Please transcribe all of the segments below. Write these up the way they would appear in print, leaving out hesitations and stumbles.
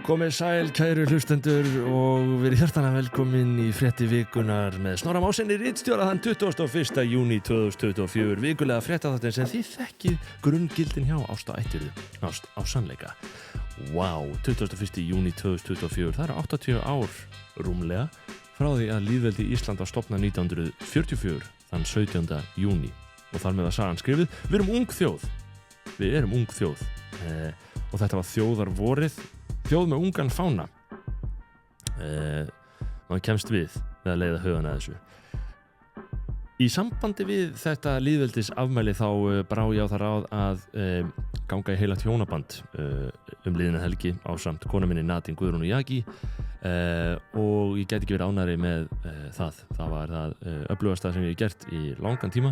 Komið sæl, kæru hlustendur og verið hjartanlega velkomin í frétti vikunar með Snorra Másinni ritstjóra þann 21. júní 2024 vikulega fréttaþáttin sem þið þekkið grunngildin hjá ást á ættiru, ást á sannleika. Vá, 21. júní 2024, það eru 80 ár rúmlega frá því að lýðveldi Ísland var stofnað 1944 þann 17. júní og þar með að sagan skrifið, við erum ung þjóð og þetta var þjóðarvorið, þjóð með ungan fána maður kemst við að leiða hugan að þessu. Í sambandi við þetta lýðveldis afmæli þá brá ég á það ráð að ganga í heilagt hjónaband liðina helgi ásamt kona minni Nadine Guðrúnu Jaki og ég gæti ekki verið ánægri með það var það öflugasta sem ég hef gert í langan tíma.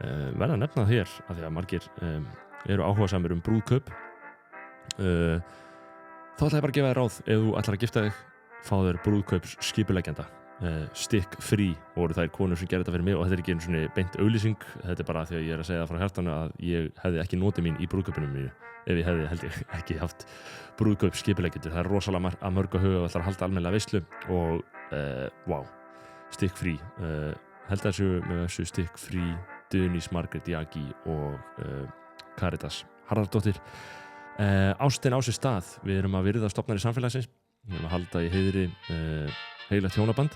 Verða að nefna það hér af því að margir eru áhugasamir brúðkaup. Þá ætla ég bara að gefa þér ráð, ef þú ætlar að gifta þig, fá þér brúðkaups skipuleggjanda. Stick free voru þær konur sem gerði þetta fyrir mig og þetta er ekki einu svona beint auglýsing, þetta er bara því að ég er að segja frá hjartanu að ég hefði ekki notið mín í brúðkaupinu mínu ef ég hefði held ég ekki haft brúðkaups skipuleggjendur. Það er rosalega að mörgu huga og ætlar að halda almennilega veislu og stick free. Held að þessu stick free Dunís Margrét Jaki og Karitas Harðardóttir. Ástin á sér stað, við erum að virða stofnari samfélagsins, við erum að halda í heiðri heilagt hjónaband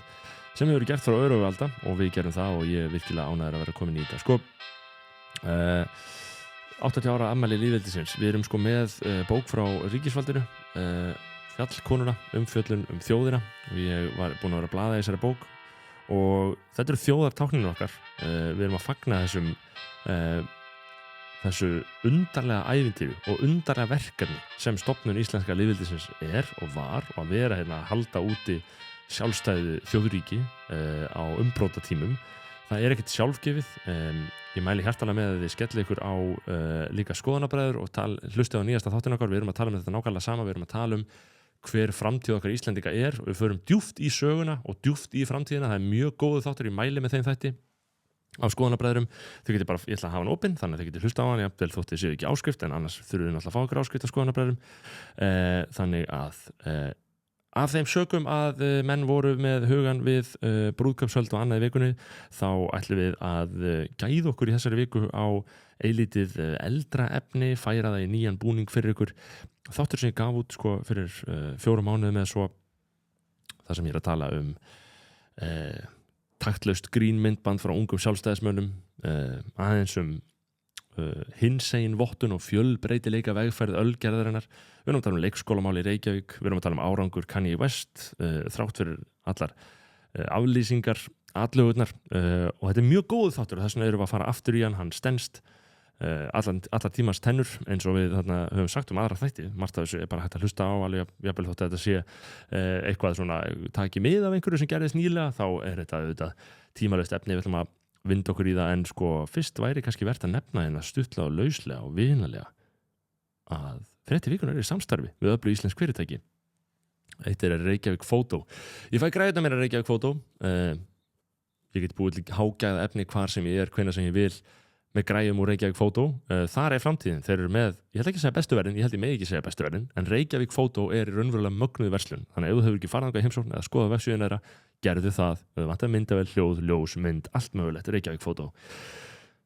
sem hefur verið gert frá örófalda og við gerum það og ég er virkilega ánægður að vera komin í þetta. 80 ára afmæli lýðveldisins, við erum með bók frá ríkisvaldinu, Fjallkonuna, umfjöllun þjóðina og ég var búinn að vera að blaða í þessari bók og þetta eru þjóðartákninu okkar. Við erum að fagna þessu undarlega ævintýri og undarlega verkefni sem stofnun íslenska lýðveldisins er og var og að vera að halda úti sjálfstæðu þjóðríki á umbrotatímum. Það er ekkert sjálfgefið. Ég mæli hjartanlega með að þið skellið ykkur á líka skoðanabræður og hlustið á nýjasta þáttinn okkar. Við erum að tala um þetta nákvæmlega sama, við erum að tala um hver framtíð okkar Íslendinga er og við förum djúpt í söguna og djúpt í framtíðina. Það er mjög góður þáttur, ég mæli með þeim þætti á skoðanabræðurum. Þau getur bara, ég ætla að hafa hann opinn þannig að þau getur hlusta á hann, jafnvel þótt þið séu ekki áskrift en annars þurfum við náttúrulega að fá okkur áskrift á skoðanabræðurum. Þannig að af þeim sökum að menn voru með hugan við brúðkaupshöld og annað í vikunni þá ætlum við að gæða okkur í þessari viku á eilítið eldra efni, færa það í nýjan búning fyrir ykkur. Þáttur sem ég gaf út fyrir 4 mánuði með svo það sem ég er að tala um taktlaust grínmyndband frá ungum sjálfstæðismönnum, aðeins hinsegin vottun og fjölbreytileika vegferð ölgerðarinnar. Við erum að tala um leikskólamál í Reykjavík, við erum að tala um árangur Kanye West, þrátt fyrir allar aflýsingar, atlögurnar og þetta er mjög góð þáttur og þess vegna erum við að fara aftur í hann stenst allar tímans tennur eins og við höfum sagt aðra þætti. Margt af þessu er bara hægt að hlusta á alveg jafnvel þótt að þetta sé eitthvað svona taki mið af einhverju sem gerðist nýlega, þá er þetta auðvitað tímalaust efni, við ætlum að vinda okkur í það en fyrst væri kannski verðt að nefna hérna stuttlega og lauslega og vinalega að frétti vikunar er í samstarfi við öflug íslensk fyrirtæki. Eitt er Reykjavík Photo. Ég fæ græðuna mér að Reykjavík Photo. Ég get búið til hágæða efni hvar sem ég er, hvenær sem ég vil með græjum úr Reykjavík Photo. Þar er framtíðin. Þeir eru með, ég held ekki að segja bestu verðin, ég held ég megi ekki segja bestu verðin, en Reykjavík Photo er raunverulega mögnuð verslun. Þannig að ef þú hefur ekki farið þangað í heimsókn eða skoðað vefsíðuna þeirra, gerðu það. Þau vantar myndavél, hljóð, ljós, mynd, allt mögulegt, Reykjavík Photo.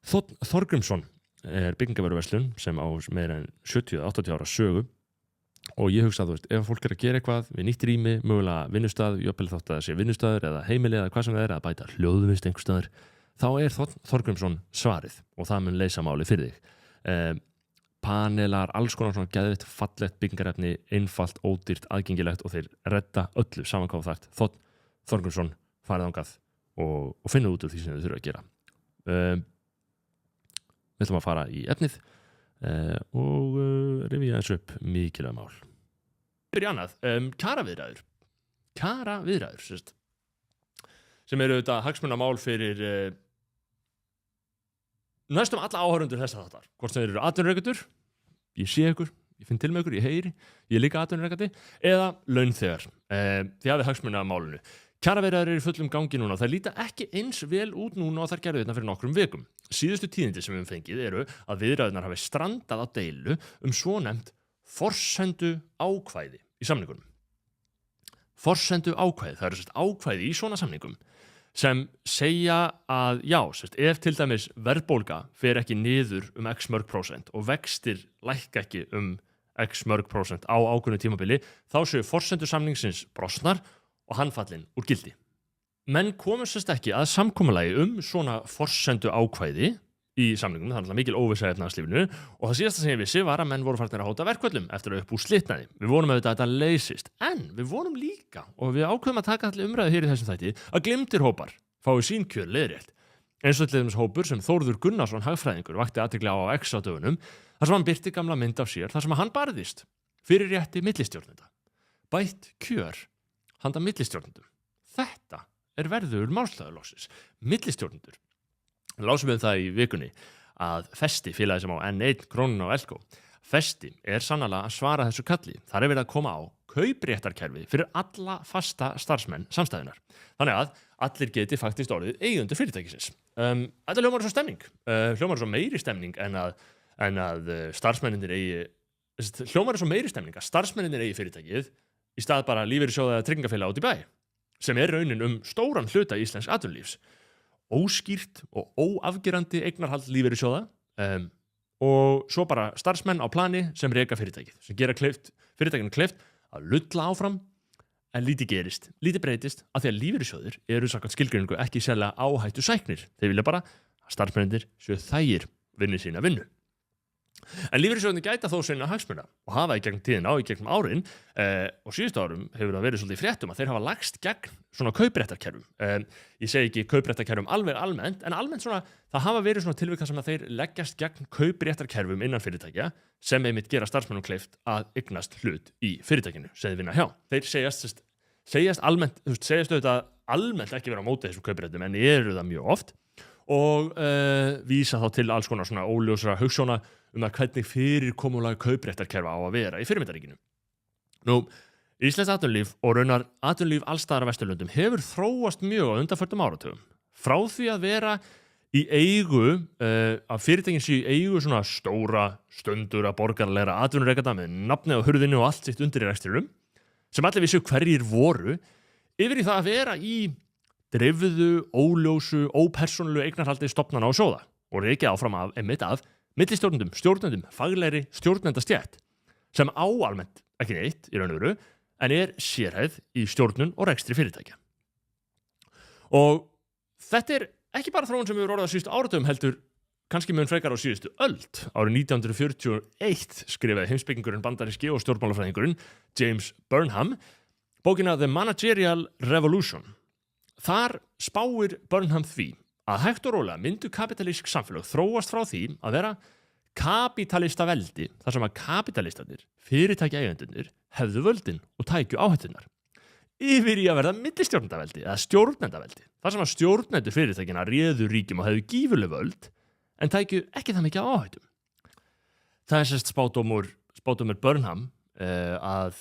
Þorgrímsson er byggingarvöruverslun sem á meira en 70-80 ára sögu og ég hugsa að ef fólk er að gera eitthvað við nýtt rými, mögulega vinnustað, jafnvel þótt að það sé vinnustaður eða heimili eða hvað sem það er að bæta hljóðvist einhvers staðar, þá er Þorgrímsson svarið og það mun leysa máli fyrir þig. Panelar, alls konar svona geðvitt, fallegt byggingarefni, einfalt, ódýrt, aðgengilegt og þeir redda öllu saman hvað þart. Þorgrímsson farið þangað og finna út úr því sem þau þurfa að gera. Við ætlum að fara í efnið og rifja þessu upp mikilvæg mál. Fyrir annað, kjaraviðræður sem eru auðvitað hagsmunamál fyrir næstum alla áhorfendur þessa þáttar. Hvort sem þeir eru atvinnurekendur, ég sé ykkur, ég finn til með ykkur, ég heyri, ég er líka atvinnurekandi, eða launþegar. Þið hafið hagsmunamálinu. Kjaraviðræður eru í fullum gangi núna og þær líta ekki eins vel út núna og þær gerðu þetta fyrir nokkrum vikum. Síðustu tíðindi sem við fengið eru að viðræðurnar hafi strandað á deilu svonefnt forsendu ákvæði í samningunum. Forsendu ákvæði, það eru ákvæði í svona samningum sem segja að já, ef til dæmis verðbólga fer ekki niður x mörg prósent og vextir lækka ekki x mörg prósent á ákveðnu tímabili, þá séu forsendur samningsins brostnar og hann fallinn úr gildi. Menn komust ekki að samkomulagi svona forsendu ákvæði í samningum, það er mikil óvissa í efnahagslífinu og það síðasta sem ég vissi var að menn voru farnir að hóta verkföllum eftir að uppúr slitnaði. Við vonum auðvitað að þetta leysist, en við vonum líka og við ákveðum að taka allir umræðu hér í þessum þætti að gleymdir hópar fái sín kjör leiðrétt. Eins og til dæmis hópur sem Þórður Gunnarsson hagfræðingur vakti athygli á X á dögunum, þar sem hann birti gamla mynd af sér, þar sem hann barðist fyrir rétti millistjórnenda. Bætt kjör handa millistjórnendum. Þetta verður málstöðulóksins. Millistjórnendur. Lásum við það í vikunni að Festi, félagi sem á N1, Krónuna og Elko. Festi sannarlega að svara þessu kalli. Þar verið að koma á kaupréttarkerfi fyrir alla fasta starfsmenn samstæðunar. Þannig að allir geti faktist orðið eigendur fyrirtækisins. Þetta hljómar svo stemning. Hljómar svo meiri stemning en að starfsmennir eigi... Hljómar svo meiri stemning að starfsmennir eigi fyrirtækið í stað bara lífeyrissjóða eða tryggingafélag út í bæ, sem raunin stóran hluta íslensks atvinnulífs. Óskýrt og óafgerandi eignarhald lífeyrissjóða og svo bara starfsmenn á plani sem reka fyrirtækið, sem gera fyrirtækinu kleift að lulla áfram en lítið gerist, lítið breytist af því að lífeyrissjóðir samkvæmt skilgreiningu ekki sérlega áhættu sæknir. Þeir vilja bara að starfsmennir séu þægir vinni sína vinnu. En lífeyrissjóðirnir gæta þó sinna hagsmuna og hafa í gegnum tíðina og í gegnum árin og síðustu árum hefur það verið svolítið í fréttum að þeir hafa lagst gegn svona kaupréttarkerfum. Ég segi ekki kaupréttarkerfum alveg almennt, en almennt svona, það hafa verið svona tilvika sem að þeir leggjast gegn kaupréttarkerfum innan fyrirtækja sem einmitt gera starfsmönnum kleift að eignast hlut í fyrirtækinu sem þeir vinna hjá. Þeir segjast auðvitað almennt ekki vera á móti þessum kaupréttum en eru það mjög oft og vísa þá til alls konar svona óljósra hugsjóna að hvernig fyrirkomulag kaupréttarkerfa á að vera í fyrirmyndaríkinu. Íslenskt atvinnulíf og raunar atvinnulíf allstaðar á Vesturlöndum hefur þróast mjög á undanförnum áratugum. Frá því að vera í eigu, að fyrirtækin séu í eigu svona stóra, stundura, borgaralegra atvinnurekanda með nafnið á hurðinu og allt sitt undir í rekstrinum, sem allir vissu hverjir voru, yfir í það að vera í dreifðu, óljósu, ópersónulegu eignarhaldi stofnana og sjóða og rekið áfram af millistjórnendum, stjórnendum, faglegri stjórnendastétt sem á almennt ekki neitt í raun og veru en sérhæfð í stjórnun og rekstri fyrirtækja. Og þetta ekki bara þróun sem við orðað á síðustu áratugum heldur kannski mun frekar á síðustu öld. Árið 1941 skrifaði heimspekingurinn bandaríski og stjórnmálafræðingurinn James Burnham bókina The Managerial Revolution. Þar spáir Burnham því að hægt og rólega myndu kapitalísk samfélög þróast frá því að vera kapitalista veldi þar sem að kapitalistanir, fyrirtækja eigendurnir, hefðu völdin og tækju áhættunar. Yfir í að verða millistjórnendaveldi eða stjórnendaveldi, þar sem að stjórnendur fyrirtækina réðu ríkjum og hefðu gífurleg völd en tækju ekki það mikið áhættum. Það spádómur Burnham að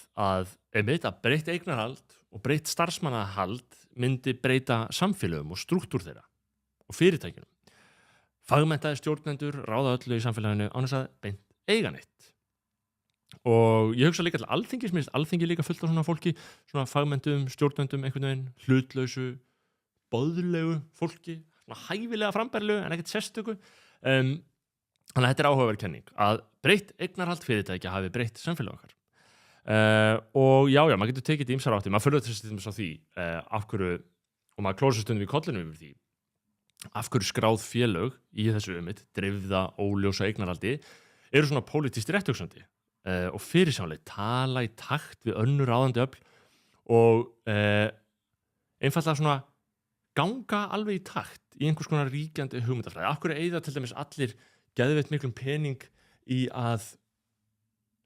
breytt eignarhald og breytt starfsmannahald myndi breyta samfélögum og strúktúr þeirra og fyrirtækjunum. Fagmenntaði stjórnendur ráða öllu í samfélaginu án þess að beint eiga neitt. Og ég hugsa líka til Alþingis, minnst Alþingi líka fullt af svona fólki, svona fagmenntum, stjórnendum, einhvern veginn, hlutlausu, boðlegu fólki, svona hæfilega frambærilegu en ekkert sérstöku. Þannig að þetta áhugaverð kenning, að breytt eignarhald fyrirtækja hafi breytt samfélag okkar. Og já, maður getur tekið ýmsar áttir, maður fyrir þess að því af hverju, og maður klósar stundum í kollinum yfir því, af hverju skráð félög í þessu dreifða, óljósa eignarhaldi eru svona pólitískt rétthugsandi og fyrirsjáanleg tala í takt við önnur ráðandi öfl og einfaldlega svona ganga alveg í takt í einhvers konar ríkjandi hugmyndafræði. Af hverju eyða til dæmis allir geðveitt miklum pening í að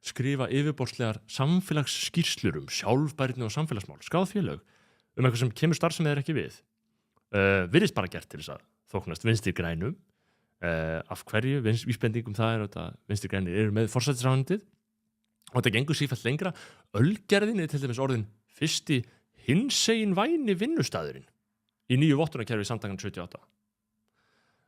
skrifa yfirborðslegar samfélagsskýrslur sjálfbærni og samfélagsmál, skráð félög eitthvað sem kemur starfsemi þeir ekki við. Virðist bara gert til þess að þóknast vinstri grænum af hverju, vísbendingum það að vinstri grænir eru með forsætisráðuneytið og þetta gengur sífellt lengra. Ölgerðin til dæmis orðin fyrsti hinsegin væni vinnustaðurinn í nýju vottunarkerfi samtakan 78.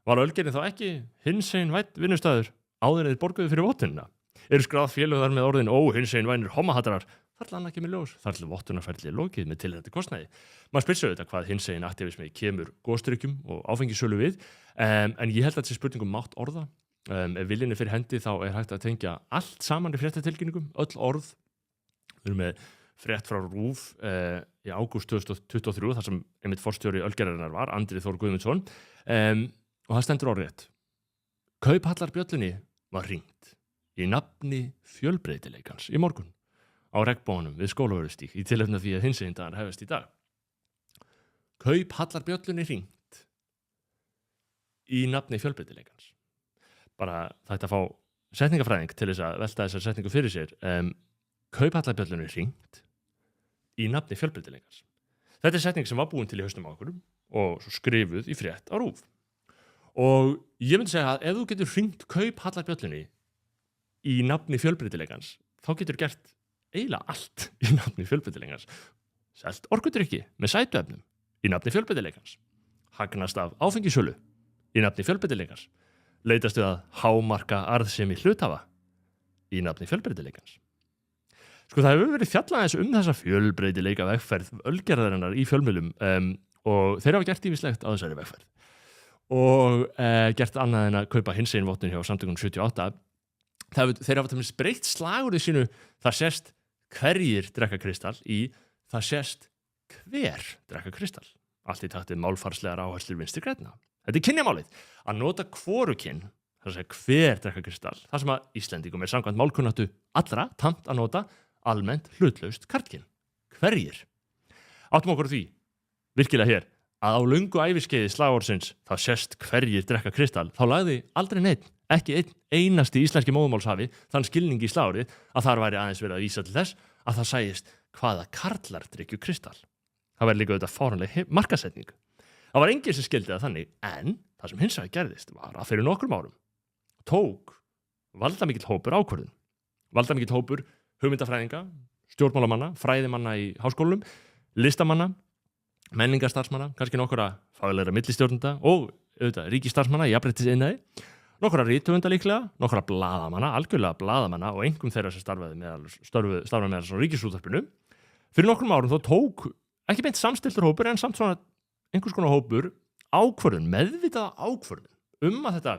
Var Ölgerðin þá ekki hinsegin væn vinnustaður áður en þeir borguðu fyrir vottunina? Eru skráð félög þar með orðin hinsegin vænir homahattarar þar til annað kemur í ljós, þar til vottunarferli lokið með tilheyrandi kostnaði. Maður spyr sig auðvitað hvað hinsegin aktivismi kemur gosdrykkjum og áfengissölu við, en ég held að þessi spurningum mátt orða. Ef viljinni fyrir hendi þá hægt að tengja allt saman í fréttatilkynningum, öll orð. Við erum með frétt frá RÚV í ágúst 2023, þar sem einmitt forstjóri Ölgerðarinnar var, Andri Þór Guðmundsson, og það stendur orðrétt. Kauphallarbjöllunni var hringt í nafni fjölbreytileikans í morgun á regnboganum við Skólavörðustíg í tilefni af því að hinsegin dagar hefjast í dag. Kauphallarbjöllunni hringt í nafni fjölbreytileikans. Bara þetta að fá setningafræðing til þess að velta þessar setningu fyrir sér. Kauphallarbjöllunni hringt í nafni fjölbreytileikans. Þetta er setning sem var búin til í haustum á okkur og svo skrifuð í frétt á RÚV. Og ég myndi segja að ef þú getur hringt kauphallarbjöllunni í nafni fjölbreytileikans, þá getur gert eiginlega allt í nafni fjölbreytileikans. Selt orkudrykki með sætuefnum í nafni fjölbreytileikans. Hagnast af áfengissölu í nafni fjölbreytileikans. Leitast við að hámarka arðsemi hluthafa í nafni fjölbreytileikans. Sko það hefur verið fjallað aðeins þessa fjölbreytileika vegferð Ölgerðarinnar í fjölmiðlum og þeir hafa gert ýmislegt á þessari vegferð. Og gert annað en að kaupa hinsegin vottun hjá samtökunum 78. Þeir hafa til dæmis breytt slagorðið sínu það sést hverjir drekka kristall í það sést hver drekka kristall. Allt í takt við málfarslegar áherslur Vinstri grænna. Þetta er kynjamálið. Að nota hvorugkyn, það að segja hver drekka kristall, það sem að Íslendingum er samkvæmt málkunnáttu allra tamt að nota almennt hlutlaust karlkyn. Hverjir? Áttum okkur á því, virkilega hér, að á löngu æviskeiði slagorðsins það sést hverjir drekka kristall, þá lagði aldrei neitt, ekki einn einasti íslenski móðumálshafi þann skilning í slagorðið að þar væri aðeins verið að vísa til þess að það sæist hvaða karlar drykkju kristall. Það væri líka auðvitað fáránleg markasetning. Það var enginn sem skildi það þannig, en það sem hins vegar gerðist var að fyrir nokkrum árum tók valdamikill hópur ákvörðun. Valdamikill hópur hugmyndafræðinga, stjórnmálamanna, fræðimanna í háskólum, listamanna, menningarstarfsmanna, kannski nokkura faglegra millistjórnenda og auðvitað ríkisstarfsmanna í jafnréttisiðnaði, nokkura rithöfunda líklega, nokkura blaðamanna, algjörlega blaðamanna og einhverjum þeirra sem starfaði meðal svona ríkisútvarpinu. Fyrir nokkrum árum þó tók ekki beint samstilltur hópur en samt svona einhvers konar hópur ákvörðun, meðvitaða ákvörðun að þetta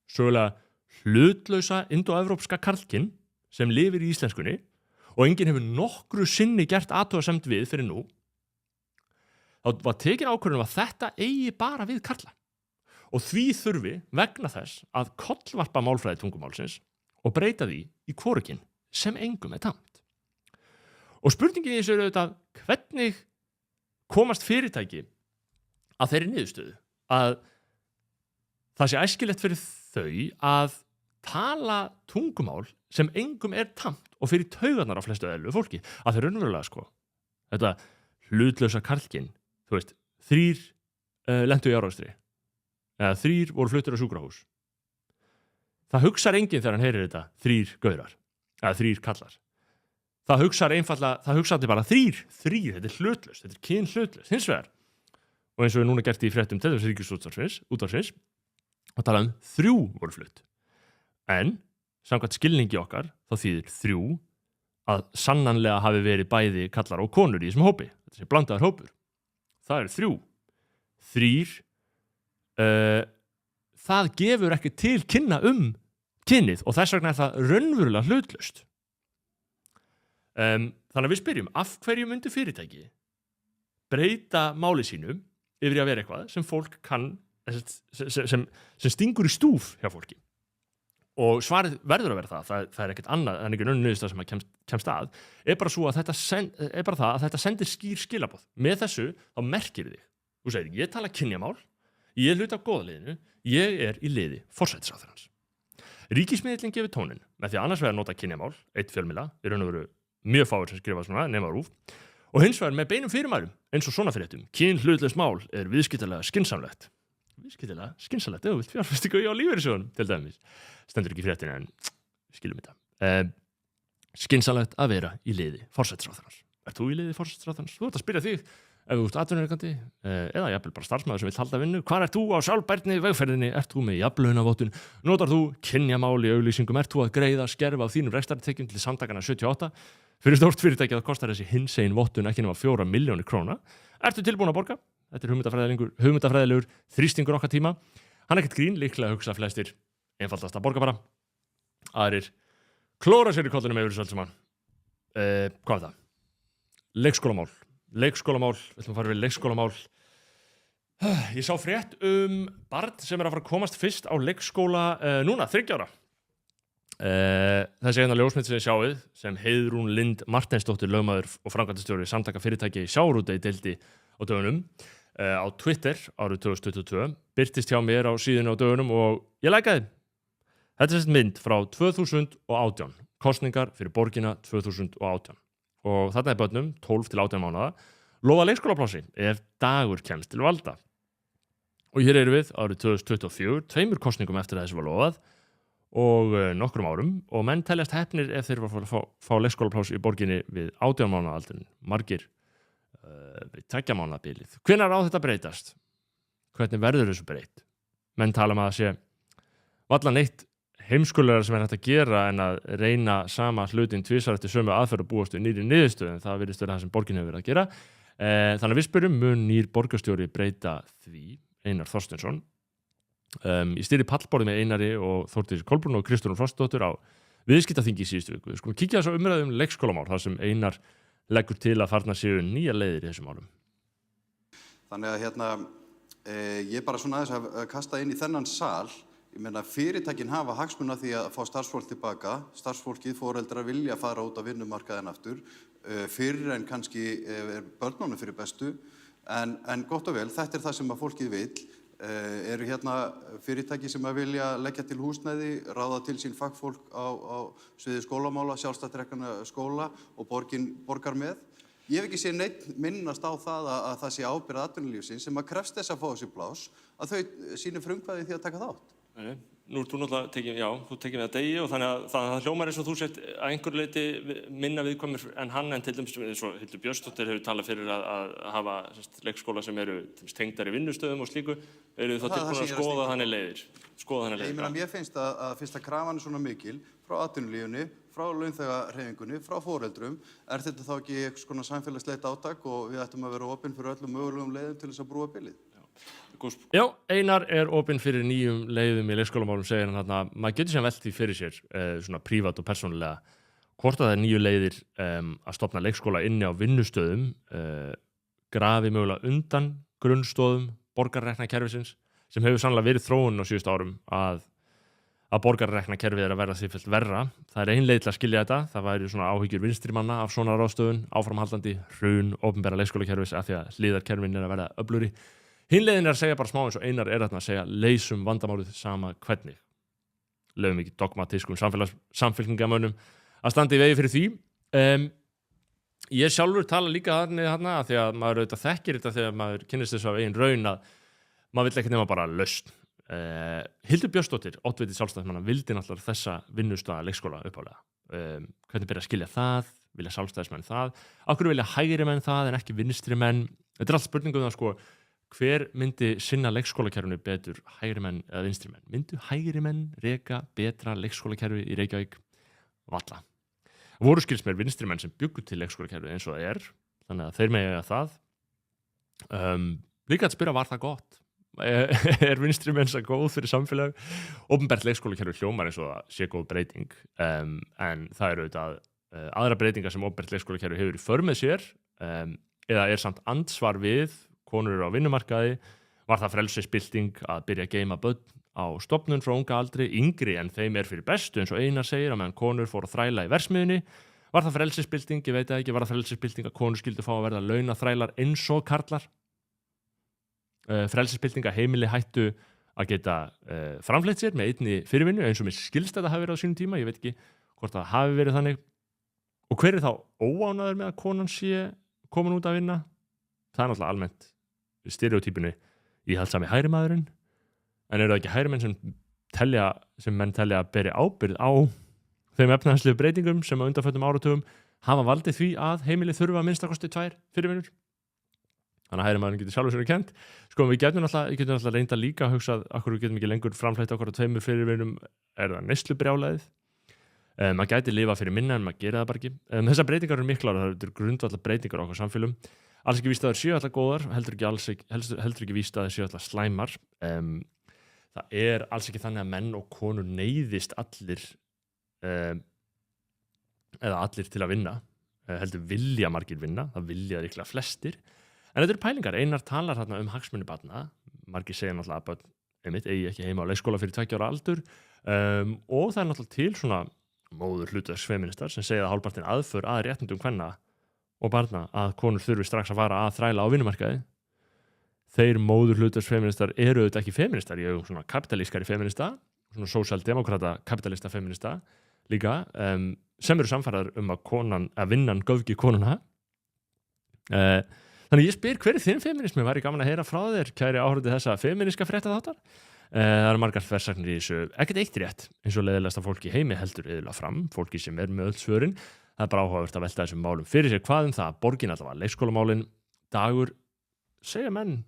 sögulega hlutlausa indóevrópska karlkyn sem lifir í íslenskunni og enginn hefur nokkru sinni gert athugasemd við fyrir nú, þá var tekin ákvörðun að þetta eigi bara við karla. Og því þurfi vegna þess að kollvarpa málfræði tungumálsins og breyta því í hvorugkyn sem engum er tamt. Og spurningin í þessu er auðvitað hvernig komast fyrirtæki að þeirri niðurstöðu að það sé æskilegt fyrir þau að tala tungumál sem engum er tamt og fyrir taugarnar á flestu eðlu fólki. Að þeir raunverulega sko, þetta hlutlausa karlkyn, þú veist, 3 lentu í árástri, eða 3 voru fluttir á sjúkrahús. Það hugsar enginn þegar hann heyrir þetta 3 gaurar, eða 3 kallar. Það hugsar bara 3, þetta er hlutlaust, þetta er kynhlutlaust, hins vegar. Og eins og við núna gert í fréttum til þess ríkisútvarpsins, og tala 3 voru flutt. En, samkvæmt skilningi okkar, þá þýðir 3 að sannanlega hafi verið bæði kallar og konur í þessum hópi. Þetta sé blandaður hópur. Það eru 3. 3, það gefur ekki til kynna kynið og þess vegna er það raunverulega hlutlaust. Þannig að við spyrjum, af hverju myndi fyrirtæki breyta máli sínu yfir í að vera eitthvað sem fólk kann, sem stingur í stúf hjá fólki. Og svarið verður að vera það er ekkert annað en ekki niðurstaða sem að kemst að, er bara svo að þetta sendir skýr skilaboð. Með þessu þá merkir þig. Þú segir, ég tala kynjamál, ég er hluti af góða liðinu, ég er í liði forsætisráðherrans. Ríkismiðillinn gefur tónin með því að annars vegar nota kynjamál, eitt fjölmiðla, í raun og veru mjög fáir sem skrifa svona, nema RÚV, og hins vegar með beinum fyrirmælum, eins og svona fréttum. Kynhlutlaust mál er viðskiptalega skynsamlegt. Viðskiptalega skynsamlegt, ef þú vilt fjárfestingu á lífeyrissjóðunum, til dæmis. Stendur ekki í fréttinni, en skilum þetta. Skynsamlegt að vera í liði forsætisráðherrans. Ert þú í liði forsætisráðherrans? Þú ert að spyrja þig, ef þú ert atvinnurekandi eða jafnvel bara starfsmaður sem vill halda vinnu, hvar ert þú á sjálfbærni vegferðinni, ert þú með jafnlaunavottun, notar þú kynjamál í auglýsingum, ert þú að greiða skerf af þínum rekstrartekjum til samtakana 78, fyrir stórt fyrirtæki að kostar þessi hinsegin vottun ekki nema 4 milljónir króna, ertu tilbúin að borga? Þetta er hugmyndafræðilegur þrýstingur okkar tíma, hann ekkert grín, líklega hugsa flestir, einfaldast að borga bara, aðrir klóra sér í kollunum yfir þessu öll saman. Hvað er það? Leikskólamál, við ætlum að fara við leikskólamál. Ég sá frétt barn sem er að fara að komast fyrst á leikskóla núna, 30 ára. Þessi ljósmynd sem þið sjáið, sem Heiðrún Lind Marteinsdóttir, lögmaður og framkvæmdastjóri samtaka fyrirtæki í sjávarútvegi deildi á dögunum á Twitter árið 2022, birtist hjá mér á síðunni á dögunum og ég lækaði. Þetta er þessi mynd frá 2018, kosningar fyrir borgina 2018. Og þarna er börnum 12 til 18 mánaða lofa leikskólaplássi ef dagur kemst til valda. Og hér erum við árið 2024, 2 kosningum eftir að þessu var lofað og nokkrum árum og menn teljast heppnir ef þeir var að fá leikskólapláss í borginni við 18 mánaða aldurinn, margir við 2 mánaða bilið. Hvenær á þetta breytast? Hvernig verður þessu breytt? Menn tala að það sé varla neitt heimskulegra sem hægt að gera en að reyna sama hlutin tvisvar eftir sömu aðferð og búast við nýrri niðurstöðu, en það virðist vera það sem borgin hefur verið að gera. Þannig að við spyrjum, mun nýr borgarstjóri breyta því, Einar Þorsteinsson. Ég stýri pallborði með Einari og Þórdísi Kolbrún og Kristrún Frostdóttur á viðskiptaþingi í síðustu viku. Við skulum kíkja þess á umræðum leikskólamál, þar sem Einar leggur til að farna séu nýja leiðir í þessum málum. Þannig að ég bara svona aðeins að kasta inn í þennan sal. Ég meina, fyrirtækin hafa hagsmuna því að fá starfsfólk tilbaka. Starfsfólkið, foreldrar vilja fara út á vinnumarkaðinn aftur, fyrir en kannski börnunum fyrir bestu. En gott og vel, þetta er það sem að fólkið vill. Eru fyrirtæki sem að vilja leggja til húsnæði, ráða til sín fagfólk á sviði skólamála, sjálfstætt rekna skóla og borgin borgar með. Ég hef ekki séð neitt minnast á það að það sé ábyrgð atvinnulífsins sem að krefst þess að fá þessi pláss, að þau sýni frumkvæði því að taka þátt. Nú ert þú náttúrulega tekið við að degi og þannig að það hljómar eins og þú sett að einhverju leyti minna viðkvæmur en hann, en til dæmis eins og Hildur Björnsdóttir hefur talað fyrir að hafa leikskóla sem eru tengdar í vinnustöðum og slíku. Eru þá tilbúin að skoða þannig leiðir? Ég meina, mér finnst að fyrst að krafan er svona mikil frá atvinnulífunni, frá launþegahreyfingunni, frá foreldrum, er þetta þá ekki eitthvað svona samfélagslegt átak og við ættum að vera opin fyrir öllum mögulegum leiðum til þess að brúa bilið? Já, Einar er opinn fyrir nýjum leiðum í leikskólamálum, segir hann þarna. Maður getur sem velt því fyrir sér, svona prívat og persónulega, hvort að það er nýju leiðir að stofna leikskóla inni á vinnustöðum, grafi mögulega undan grunnstóðum borgarreknakerfisins, sem hefur sannlega verið þróun á síðustu árum að borgarreknakerfið er að verða sífellt verra. Það er ein leið til að skilja þetta, það væri svona áhyggjur vinstrimanna af svona ráðstöfun, áframhaldandi hrun opinbera leikskólakerfis af því að hliðarkerfin er að verða öflugri. Hinn leiðin er að segja bara smá eins og Einar er að segja leysum vandamálið sama hvernig. Lefum ekki dogmatískum samfélkingamönnum að standa í vegi fyrir því. Ég sjálfur tala líka þarna því að maður auðvitað þekkir þetta þegar maður kynnist þessu af eigin raun að maður vill ekki nema bara lausn. Hildur Björnsdóttir, oddviti sjálfstæðismanna, vildi náttúrulega þessa vinnustaða leikskóla upphaflega. Hvernig byrja að skilja það? Vilja sjálfstæðismenn það? Af hverju vilja hægri menn það en ekki vinstri menn? Þetta er allt spurningum það sko. Hver myndi sinna leikskólakerfinu betur, hægri menn eða vinstri menn? Myndu hægri menn reka betra leikskólakerfi í Reykjavík? Valla. Voru skils mér vinstri menn sem bjuggu til leikskólakerfi eins og það er, þannig að þeir mega það. Líka að spyrja, var það gott? Er vinstri menn svo góð fyrir samfélag? Opinbert leikskólakerfi hljómar eins og það sé góð breyting, en það eru auðvitað aðra breytingar sem opinbert leikskólakerfi hefur í för með sér, eða er samt andsvar við konur á vinnumarkaði, var það frelsisbylting að byrja að geyma börn á stofnun frá unga aldri, yngri en þeim er fyrir bestu, eins og Einar segir, að meðan konur fóru að þræla í verksmiðjunni. Var það frelsisbylting, ég veit ekki, var það frelsisbylting að konur skildu fá að verða launaþrælar eins og karlar? Frelsisbylting að heimili hættu að geta framfleytt sér með einni fyrirvinnu, eins og mér skilst þetta hafi verið á sínum tíma, ég veit ekki hvort það hafi verið þannig. Og hver er þá óánægður með að konan sé komin út að vinna? Það er náttúrulega almennt stereotypinu íhaldssami hægri maðurinn, en eru það ekki hægri menn sem menn telja að beri ábyrgð á þeim efnahagslegu breytingum sem á undanförnum áratugum hafa valdið því að heimili þurfa að minnsta kosti 2 fyrirvinnur? þannig að hægri maðurinn getur sjálfur sér kennt. Sko, við getum alltaf reynda líka að hugsa okkur við getum ekki lengur framflætt okkur á 2 fyrirvörum, það neyslubrjálæðið. Maður gæti lifa fyrir minna en maður gera það bara ekki. Þessar breytingar eru miklar og það eru grundvallar breytingar á okkur samfélum. Alls ekki víst að það séu alltaf góðar, heldur ekki víst að það séu alltaf slæmar. Það er alls ekki þannig að menn og konur neyðist allir eða allir til að vinna. Heldur vilja margir vinna, það vilja líklega flestir. En þetta eru pælingar. Einar talar þarna hagsmuni barna. Margir segja náttúrulega að börn eigi ekki heima á leikskóla fyrir 2 ára aldur. Og það er náttúrulega til svona móður hlutverksfeministar sem segja að hálfpartinn aðför að réttindum kvenna og barna að konur þurfi strax að fara að þræla á vinnumarkaði. Þeir móður hlutverksfeministar eru auðvitað ekki feministar, ég svona kapitalískari feminista, svona sósíaldemókrata kapitalista feminista líka, sem eru samfæraðar að vinnan göfgi konuna. Þannig ég spyr hver er þinn feminismi? Væri gaman að heyra frá þér, kæri áhorfandi þessa feminiska fréttaþáttar. Það eru margar þversagnir í þessu, ekkert eitt rétt, eins og leiðilegasta fólki í heimi heldur iðulega fram, fólki sem er með öll svörin. Það er bara áhugavert að velta þessum málum fyrir sér. Hvað það? Borgin allavega, leikskólamálin, Dagur, segja menn,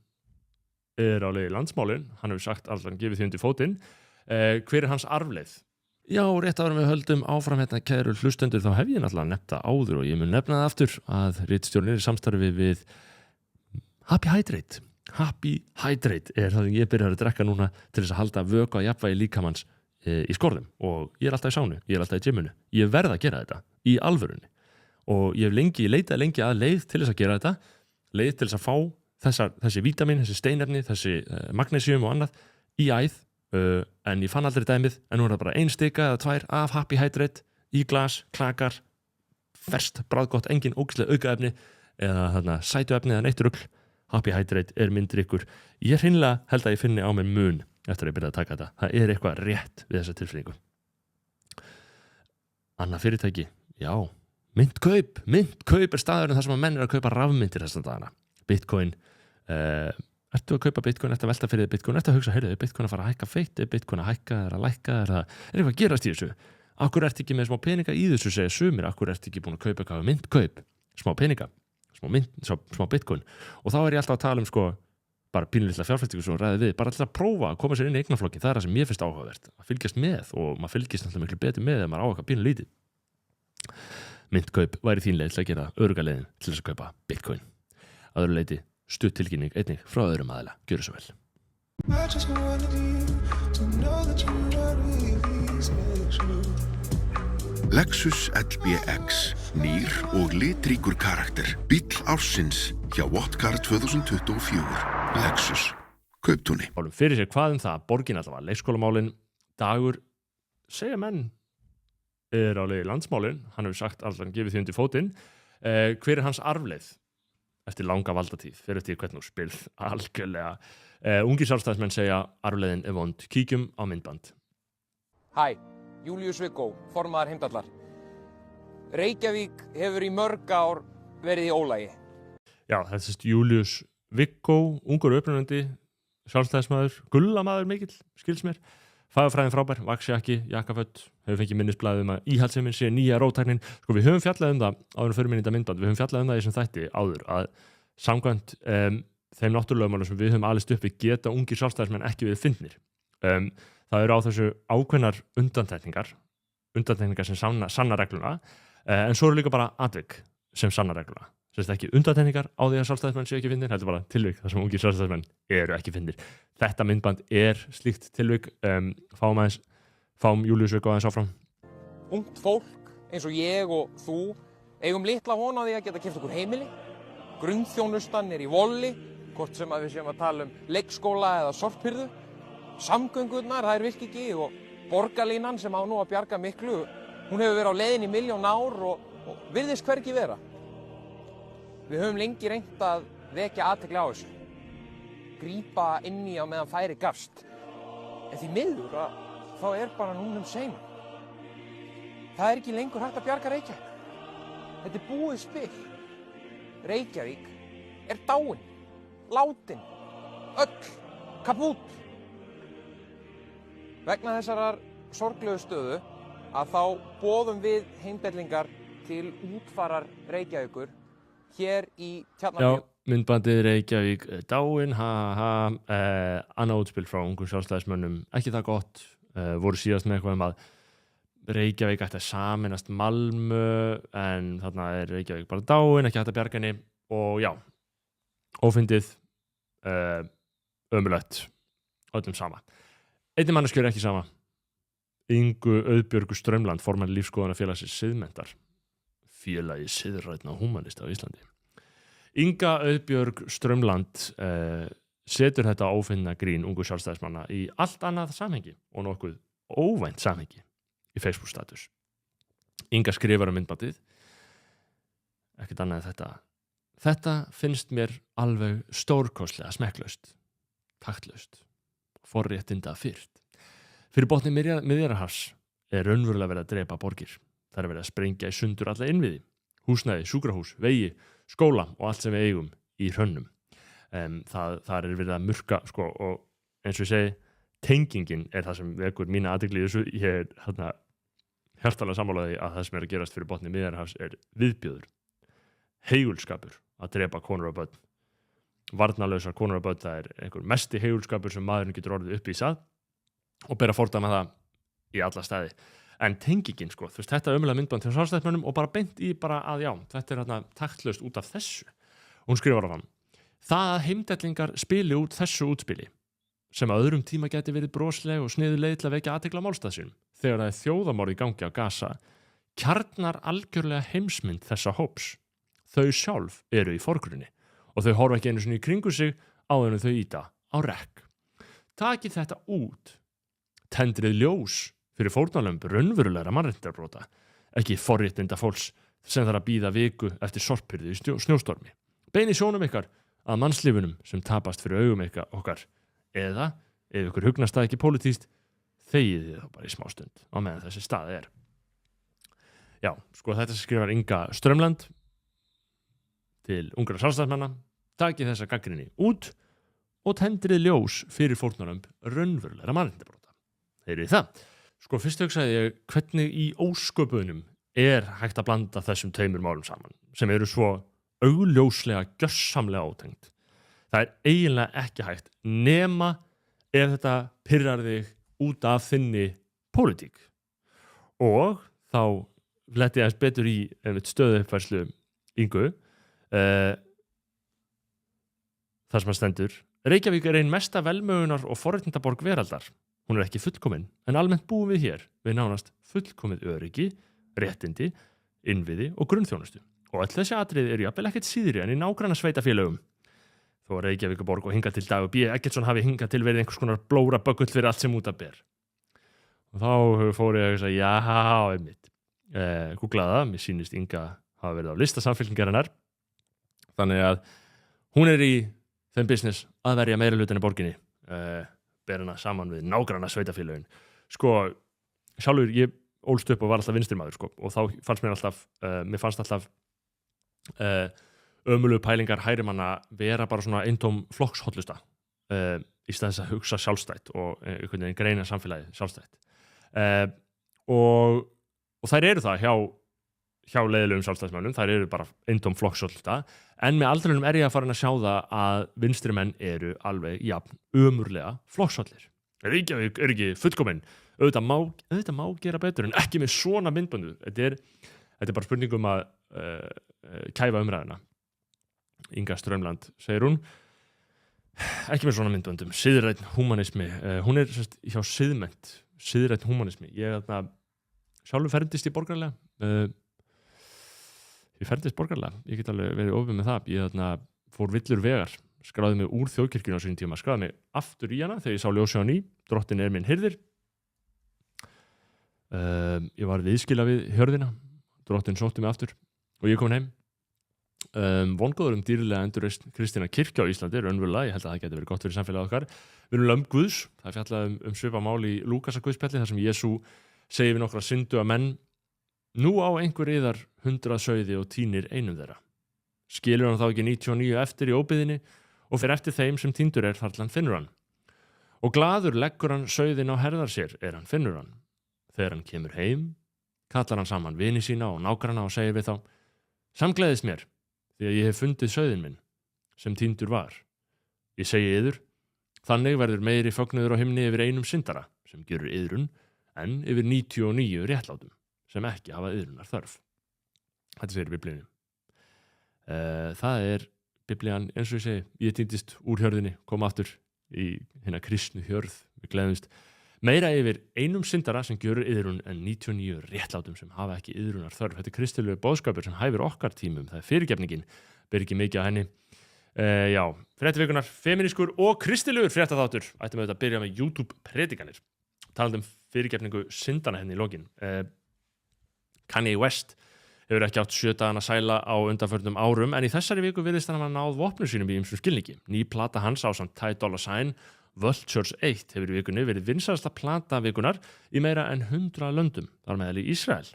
er á leið í landsmálin, hann hefur sagt allan gefið því undir fótinn. Hver er hans arfleið? Já, rétt áður við höldum áfram hérna kæru hlustendur, þá hef ég náttúrulega nefnt það áður og ég mun nefna það aftur að ritstjórinn er í samstarfi við Happy Hydrate. Happy Hydrate er það sem ég byrjar að drekka núna til þess að halda vöku að jafnvægi líkamanns í skorðum og ég er alltaf í sánu, ég er alltaf í gyminu. Ég verð að gera þetta í alvörunni og ég leitaði lengi að leið til þess að gera þetta, leið til þess að fá þessi vítamin, þessi steinefni, þessi magnesium og annað í æð, en ég fann aldrei dæmið, en nú er það bara 1 stika eða 2 af Happy Hydrate í glas, klakar, ferskt, bragðgott, engin ógeðsleg aukaefni eða sætuefni eða neitt rugl. Happy Hydrate er minn drykkur. Ég hreinlega held að ég finni á mér mun eftir að ég byrja að taka þetta. Það er eitthvað rétt við þessa tilfinningu. Annað fyrirtæki, já, Myntkaup. Myntkaup er staðurinn þar sem að menn er að kaupa rafmyntir þessa dagana. Bitcoin, ertu að kaupa Bitcoin, ertu að velta fyrir Bitcoin, ertu að hugsa, heyrðu, er Bitcoin að fara að hækka feitt, er Bitcoin að hækka, er að lækka, er eitthvað að gerast í þessu? Akkur ertu ekki með smá peninga í þessu, segja sumir, akkur ertu ekki búin að kaupa eitthvað Myntkaup, smá peninga, smá Bitcoin. Og þá er ég alltaf að tala sko, bara pínulitla fjárfestingu svo ræði við, bara alltaf að prófa að koma sér inn í eignaflokkin, það er það sem mér finnst áhugavert, að fylgjast með og maður fylgist alltaf miklu betur með ef maður á eitthvað pínulítið. Myntkaup væri þín leið til að gera örugga leiðin til þess að kaupa Bitcoin. Að öðru leyti stutttilkynning einnig frá öðrum aðila. Gjörðu svo vel. Lexus LBX, nýr og litríkur karakter. Bíll ársins hjá Whatcar 2024. Lexus, Kauptúni. Málum fyrir sér hvað það, borgin allavega, leikskólamálin, Dagur, segja menn, er á leið í landsmálin, hann hefur sagt allan gefið því undir fótinn. Hver er hans arfleið eftir langa valdatíð, fyrir eftir hvernig þú spilð algjörlega. Ungir sjálfstæðismenn segja arfleiðin er vond. Kíkjum á myndband. Hæ, Júlíus Viggó, formaður Heimdallar. Reykjavík hefur í mörg ár verið í ólagi. Já, þetta er Júlíus Viggó, ungur upprennandi, sjálfstæðismaður, gullamaður mikill, skils mér. Fagurfræðin frábær, vaxjakki, jakkaföt, hefur fengið minnisblaðið að íhaldssemin sé nýja róttæknin. Sko við höfum fjallað það, áður en fyrir minni þetta myndband, við höfum fjallað það í þessum þætti áður að samkvæmt þeim náttúrulögmálum sem við höfum alist upp við geta ungir sjálfstæðismenn ekki við fyndnir. Það eru á þessu ákveðnar undantekningar sem sanna regluna, en svo eru líka bara atvik sem sanna regluna. Sérst ekki undantekningar á því að sjálfstæðismenn séu ekki fyndnir, heldur bara tilvik þar sem ungir sjálfstæðismenn eru ekki fyndnir. Þetta myndband er slíkt tilvik, fáum Júlíus Viggó aðeins áfram. Ungt fólk eins og ég og þú eigum litla von á því að geta keypt okkur heimili. Grunnþjónustan er í volli, hvort sem að við séum að tala leikskóla eða sorphirðu. Samgöngurnar, það virki ekki og borgarlínan sem á nú að bjarga miklu, hún hefur verið á leiðin í 1.000.000 ár og virðist hvergi vera. Við höfum lengi reynt að vekja athygli á þessu, grípa inn í á meðan færi gafst. En því miður að þá er bara núna seina. Það er ekki lengur hægt að bjarga Reykjavík. Þetta er búið spil. Reykjavík er dáin, látin, öll, kapút. Vegna þessarar sorglegu stöðu að þá boðum við heimdellingar til útfarar Reykjavíkur hér í Já, Tjarnarbíó. myndbandið Reykjavík dáin, annað útspil frá ungum sjálfstæðismönnum, ekki það gott, voru síðast með eitthvað að Reykjavík ætti að sameinast Malmö, en þarna Reykjavík bara dáin, ekki hægt að bjarga henni og já, ófyndið, ömurlegt, öllum sama. Einnig manneskjur ekki sama. Ingu Auðbjörgu Strömland, formann lífskoðunarfélagsins Siðmenntar, félagi siðrænna húmanista á Íslandi. Inga Auðbjörg Strömland setur þetta ófinna grín ungu sjálfstæðismanna í allt annað samhengi og nokkuð óvænt samhengi í Facebook status. Inga skrifar myndbandið, ekkert annað en þetta. Þetta finnst mér alveg stórkostlega smekklaust, taktlaust, forréttinda fyrt. Fyrir botni Miðjarðarhafs raunverulega verið að drepa borgir. Það verið að sprengja í sundur alla innviði, húsnæði, sjúkrahús, vegi, skóla og allt sem við eigum í hrönnum. Það verið að murka, og eins og ég segi, tengingin það sem vekur mína athygli í þessu. Ég hjartalega sammálaði að það sem að gerast fyrir botni Miðjarðarhafs viðbjóður, heigulskapur að drepa konur og börn. Varnarlausar konur og börn, það einhver mesti heigulskapur sem maðurinn getur orðið upp í sað og bera fordæma það í alla staði. En tengingin, þetta ömulega myndband til sjálfstæðismönnum og bara beint í að já, þetta taktlaust út af þessu. Hún skrifar á hann: það að heimdellingar spili út þessu útspili, sem að öðrum tíma geti verið brosleg og sniðu leið til að vekja athygli á málstað sínum, þegar það þjóðamorð í gangi á Gaza, kjarnar algjörlega heimsmynd þessa hóps. Þau sjálf eru í forgrunni og þau horfa ekki einu sinni í kringu sig áður en þau ýta á rekk. Takið þetta út. Tendrið ljós fyrir fórnarlömb raunverulegra mannréttindabrota, ekki forréttinda fólks sem þarf að bíða viku eftir sorphirðu í snjóstormi. Beini sjónum ykkar að mannslífunum sem tapast fyrir augum okkar, eða ef ykkur hugnast það ekki pólitískt, þegið þið þá bara í smástund á meðan þessi staði Já, þetta sem skrifar Inga Strömland til ungra sjálfstæðismanna: takið þessa gagnrýni út og tendrið ljós fyrir fórnarlömb raunverulegra mannréttindabrota. Heyrið það? Fyrst hugsaði ég, hvernig í ósköpunum hægt að blanda þessum tveimur málum saman, sem eru svo augljóslega, gjörsamlega ótengt. Það eiginlega ekki hægt, nema ef þetta pirrar þig út af þinni pólitík. Og þá letti ég betur í stöðuppfærslu Ingu, þar sem að stendur: Reykjavík ein mesta velmögunar og forréttindaborg veraldar. Hún ekki fullkomin, en almennt búum við hér við nánast fullkomið öryggi, réttindi, innviði og grunnþjónustu. Og öll þessi atriði eru jafnvel ekkert síðri en í nágranna sveitafélögum. Þó að Reykjavíkurborg og hingað til Dagur B. Eggertsson hafi hingað til verið einhvers konar blóra böggull fyrir allt sem út að ber. Og þá fór ég að segja, einmitt. Googlaði það, mér sýnist Inga hafa verið á lista Samfylkingarinnar. Þannig að hún í þeim business að verja meira hlutin í borginni. Ber hana saman við nágranna sveitafélögin. Sjálfur, ég ólst upp og var alltaf vinstrimaður, og þá fannst mér alltaf ömulegu pælingar hægrimanna vera bara svona eintóm flokkshollusta í stað þess að hugsa sjálfstætt og einhvern veginn greina samfélagið sjálfstætt. Og þær eru það hjá leiðilegum sjálfstæðismönnum, þær eru bara eintóm flokkshollusta, en með aldrinum ég að fara að sjá það að vinstri menn eru alveg jafn ömurlega flokkshollir. Reykjavík ekki fullkomin, auðvitað má gera betur en ekki með svona myndböndu. Þetta er bara spurning að kæfa umræðina. Inga Strömland, segir hún, ekki með svona myndböndum. Siðrænn húmanismi, hún hjá Siðmennt, siðrænn húmanismi. Ég sjálfur fermdist í borgarlega. Ég fermdist borgarlega, ég get alveg verið ofið með það. Ég fór villur vegar, skráði mig úr þjóðkirkjunni á sínum tíma, skráði mig aftur í hana þegar ég sá ljósið á ný. Drottin minn hirðir. Ég var viðskila við hjörðina, drottin sótti mig aftur og ég kom heim. Vongóður dýrlega endurreisn kristinna kirkja á Íslandi, raunverulega, ég held að það geti verið gott fyrir samfélagið okkar. Við lömb Guðs, það fjallaði svipað mál í Lúkasar Guðspjalli, þar sem Jesú segir við nokkra synduga menn: nú á einhver yðar 100 sauði og tínir einum þeirra. Skilur hann þá ekki 99 eftir í óbyðinni og fer eftir þeim sem týndur þar til hann finnur hann. Og glaður leggur hann sauðin á herðar sér hann finnur hann. Þegar hann kemur heim, kallar hann saman vini sína og nágranna og segir við þá: samgleðist mér, því að ég hef fundið sauðin minn, sem týndur var. Ég segi yður, þannig verður meiri fögnuður á himni yfir einum syndara, sem gjörur iðrun, en yfir 99 réttlátum, sem ekki hafa iðrunar þörf. Þetta segir Biblíunni. Það Biblían, eins og ég segi, ég týndist úr hjörðinni, kom aftur í hérna kristnu hjörð, við gleðumst. Meira yfir einum syndara sem gjörur iðrun en 99 réttlátum sem hafa ekki iðrunar þörf. Þetta kristilegu boðskapur sem hæfir okkar tímum. Það fyrirgefningin, ber ekki mikið á henni. Fréttavikunar, feminískur og kristilegur fréttaþáttur. Ættum við að byrja með YouTube-predikanir. Talandi fyrirgefningu syndana henni í lokin. Kanye West hefur ekki átt 7 dagana sæla á undanförnum árum, en í þessari viku virðist hann hafa náð vopnum sínum í ýmsum skilningi. Ný plata hans ásamt Ty Dolla $ign, Vultures 1 hefur í vikunni verið vinsælasta plata vikunar í meira en 100 löndum, þar meðal í Ísrael.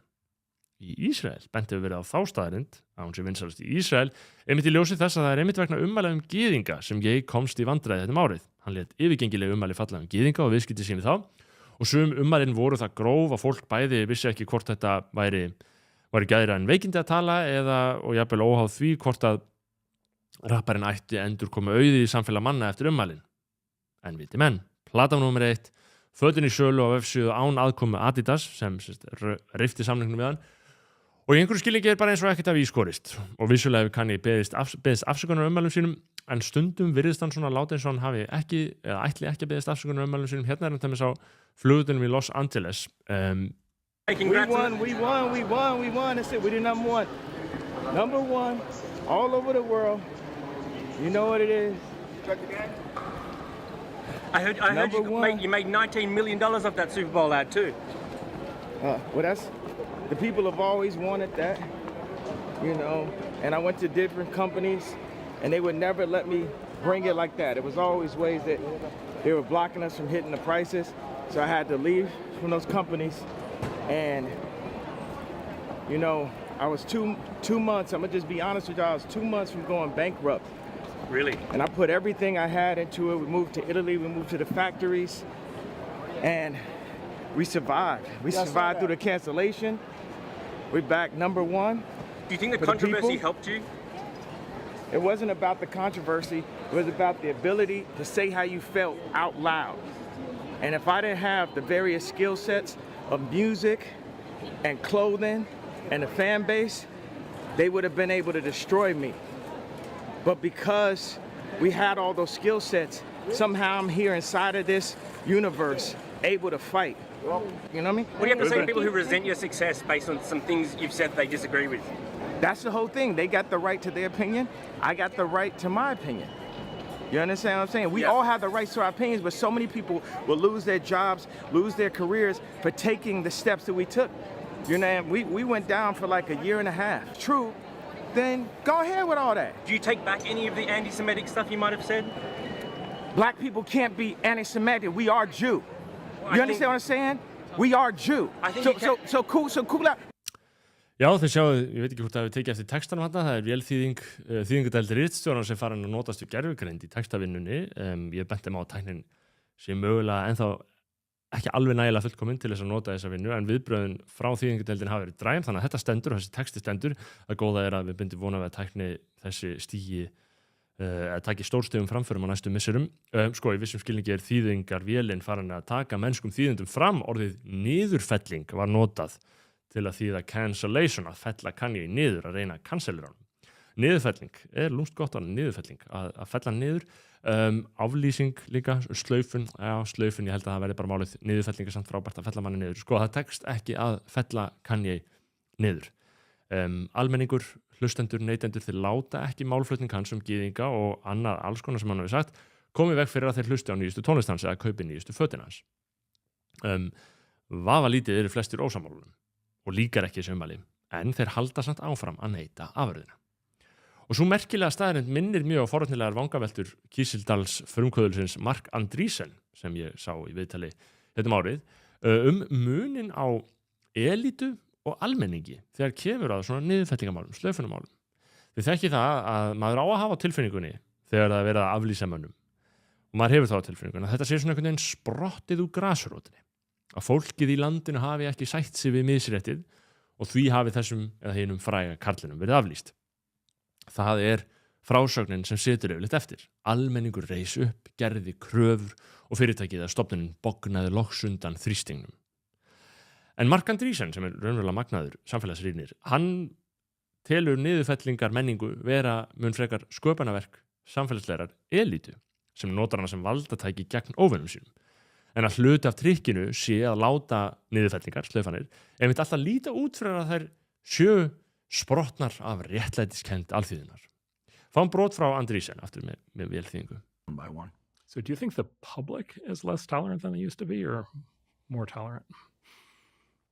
Í Ísrael bent hefur verið á þá staðarind að hún sé vinsælast í Ísrael, einmitt í ljósi þess að það einmitt vegna ummæla gyðinga sem ég komst í vandræði þetta árið. Hann lét yfirgengileg ummæli falla gyðinga og viðskipti sínu þá, og sum ummælin voru það gróf að fólk bæði vissi ekki hvort þetta væri gæðra en veikindi að tala og jafnvel óháð því hvort að rapparinn ætti endur koma auði í samfélag manna eftir ummælin. En viti menn, plata númer 1, fötin í sölu á vefsíðu án aðkomu Adidas sem rifti samningnum við hann, og í einhverju skilningi bara eins og ekkert af ískorist, og vissulega kann ég beðist afsökunar ummælum sínum, en stundum virðist hann svona láta eins og hann hafi ekki, eða ætli ekki að beðist afsökunar ummælum sínum. Hérna hann tæmis á flugutunum í Los Angeles. We won. That's it. We did number one. Number one, all over the world. You know what it is. I heard you made $19 million off that Super Bowl ad too. Well, the people have always wanted that, and I went to different companies and they would never let me bring it like that. It was always ways that they were blocking us from hitting the prices, so I had to leave from those companies. And I was two months, I'm gonna just be honest with y'all, I was 2 months from going bankrupt. Really? And I put everything I had into it. We moved to Italy, we moved to the factories, and we survived. We survived through the cancellation. We're back number one. Do you think the controversy helped you? It wasn't about the controversy, it was about the ability to say how you felt out loud. And if I didn't have the various skill sets of music and clothing and the fan base, they would have been able to destroy me. But because we had all those skill sets, somehow I'm here inside of this universe, able to fight. You know what I mean? What do you have to say to people who resent your success based on some things you've said they disagree with? That's the whole thing. They got the right to their opinion. I got the right to my opinion. You understand what I'm saying? We all have the rights to our opinions, but so many people will lose their jobs, lose their careers for taking the steps that we took. We went down for like a year and a half. True, then go ahead with all that. Do you take back any of the anti-Semitic stuff you might have said? Black people can't be anti-Semitic. We are Jew. You understand what I'm saying? We are Jew. So cool out. Já, þeir sjáu, ég veit ekki hvort að við tekið eftir textanum hann, það vélþýðing, þýðingadældir ritstjóran sem farin að notast við gerfugreind í textavinnunni. Ég benti á tæknin sem mögulega ennþá ekki alveg nægilega fullkominn til þess að nota þessa vinnu, en viðbröðin frá þýðingadeildin hafa verið dræm, þannig að þetta stendur og þessi texti stendur. Það góða að við bindum vona við að tækni þessi stígi að taki stórstegum framförum á næstu misserum. Í vissum skilningi þýðingar vélinn farin að taka mennskum þýðendum fram. Orðið niðurfelling var notað til að þýða cancellation, að fella Kanye niður, að reyna að cancellera hann. Niðurfelling lúmst gott á niðurfelling, að fella niður. Aflýsing líka, slaufun, ég held að það verði bara málið. Niðurfelling samt frábært að fella manni niður. Það tekst ekki að fella Kanye niður. Almenningur, hlustendur, neytendur, þeir láta ekki málflutning hans gyðinga og annað alls konar sem hann hefur sagt komið veg fyrir að þeir hlusti á nýjustu tónlist hans eða kaupi nýjustu fötin hans. Vafalítið eru flestir ósamálunum og líkar ekki þessu ummæli, en þeir halda samt áfram að neita afurðina. Og svo merkilega staðarind minnir mjög á forvitnilegar vangaveltur Kísildals frumkvöðulsins Mark Andreessen, sem ég sá í viðtali árið, munin á elítu og almenningi þegar kemur að svona niðurfellingamálum, slaufunumálum. Þið þekki það að maður á að hafa á tilfinningunni þegar það er verið að aflýsa mönnum. Og maður hefur þá á tilfinningunni að þetta sé svona einhvern veginn sprottið úr grasrótinni. Að fólkið í landinu hafi ekki sætt sig við misréttið og því hafi þessum eða hinum fræga karlinum verið aflýst. það frásögnin sem situr yfirleitt eftir. Almenningur reis upp, gerði kröfur og fyrirtækið að stofnunin bognaði loks undan þrýstingnum. En Mark Andreessen, sem raunverulega magnaður samfélagsrýnir, hann telur niðurfellingar menningu vera mun frekar sköpunarverk samfélagslegar elítu sem notar hana sem valdatæki gegn óvinum sínum. En að hluti af trikkinu sé að láta niðurfellingar, slaufanir, einmitt alltaf líta út fyrir að þær sjö sprottnar af réttlætiskennd alþýðunar. Fáum brot frá Andreessen aftur með velþýðingu. By one. So do you think the public is less tolerant than they used to be or more tolerant?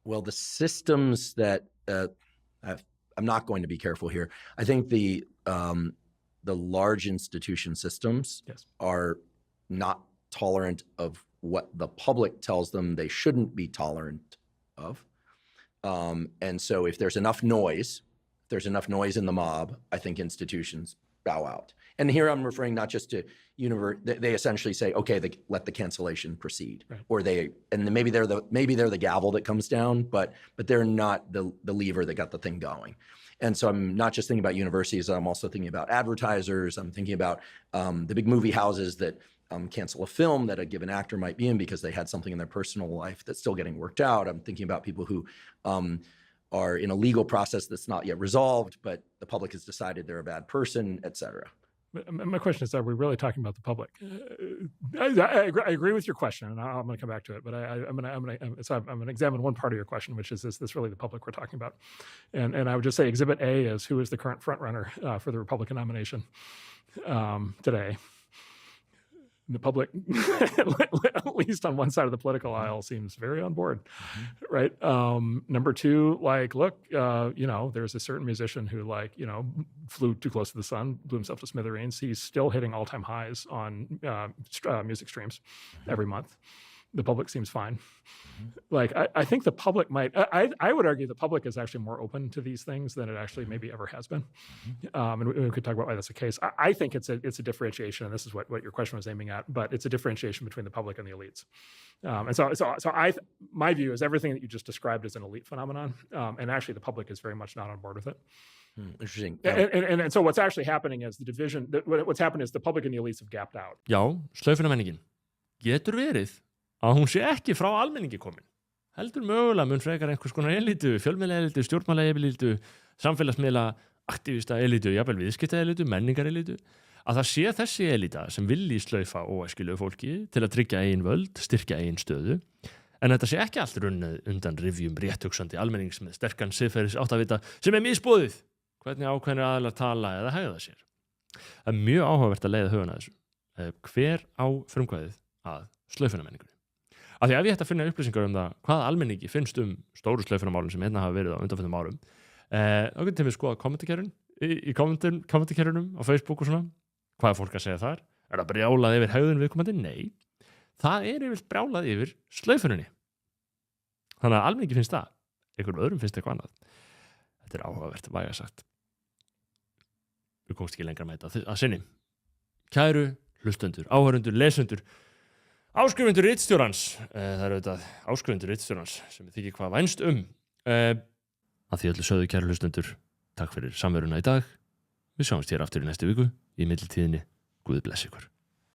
Well, the systems that I'm not going to be careful here. I think the large institution systems are not tolerant of what the public tells them they shouldn't be tolerant of. And so if there's enough noise in the mob, I think institutions bow out. And here I'm referring not just to they essentially say, okay, let the cancellation proceed, right. Or maybe they're the gavel that comes down, but they're not the lever that got the thing going. And so I'm not just thinking about universities, I'm also thinking about advertisers. I'm thinking about the big movie houses that cancel a film that a given actor might be in because they had something in their personal life that's still getting worked out. I'm thinking about people who are in a legal process that's not yet resolved, but the public has decided they're a bad person, et cetera. My question is, are we really talking about the public? I agree with your question, and I'm going to come back to it. But I'm going to examine one part of your question, which is this really the public we're talking about? And I would just say Exhibit A is who is the current front runner for the Republican nomination today. The public, at least on one side of the political aisle, seems very on board, right? Number two, look, there's a certain musician who, flew too close to the sun, blew himself to smithereens. He's still hitting all-time highs on music streams every month. The public seems fine. I think the public might, I would argue the public is actually more open to these things than it actually maybe ever has been. And we could talk about why that's the case. I think it's a differentiation, and this is what your question was aiming at, but it's a differentiation between the public and the elites. And so my view is everything that you just described is an elite phenomenon, and actually the public is very much not on board with it. Interesting. And so what's actually happening is what's happened is the public and the elites have gapped out. Já, slaufunarmenningin. Getur verið að hún sé ekki frá almenningi komin. Heldur mögulega mun frekar einhvers konar elítu, fjölmiðla elítu, stjórnmála elítu, samfélagsmiðla, aktivista elítu, jafnvel viðskipta elítu, menningar elítu, að það sé þessi elíta sem vilji slaufa óæskilegu fólki til að tryggja eigin völd, styrkja eigin stöðu, en þetta sé ekki allt runnið undan rifjum rétthugsandi almennings með sterkan siðferðis áttavita sem misboðið, hvernig ákveðnir aðilar tala eða hegða sér. Það mjög áhugavert að leiða hugan að þessu. Hver á frumkvæðið að slaufunarmenningunni? Af því ef ég ætti að finna upplýsingar það hvað almenningi finnst stóru slaufunarmálum sem hafa verið á undanförnum árum, þá getum við skoða kommentakerfin í kommentakerfinum á Facebook og svona. Hvað er fólk að segja þar? Það brjálað yfir hegðun viðkomandi? Nei. Það yfirleitt brjálað yfir slaufuninni. Þannig að almenningi finnst það. Einhverjum öðrum finnst eitthvað annað. Þetta áhugavert, væga sagt. Við komumst ekki lengra með þetta að sinni. Kæru hlustendur, áhörundur, lesendur, áskrifundur ritstjórans, það auðvitað áskrifundur ritstjórans sem þykir hvað vænst að því öllu sögðu kæru hlustendur, takk fyrir samveruna í dag. Við sjáumst hér aftur í næstu viku, í millitíðinni, Guð blessi ykkur.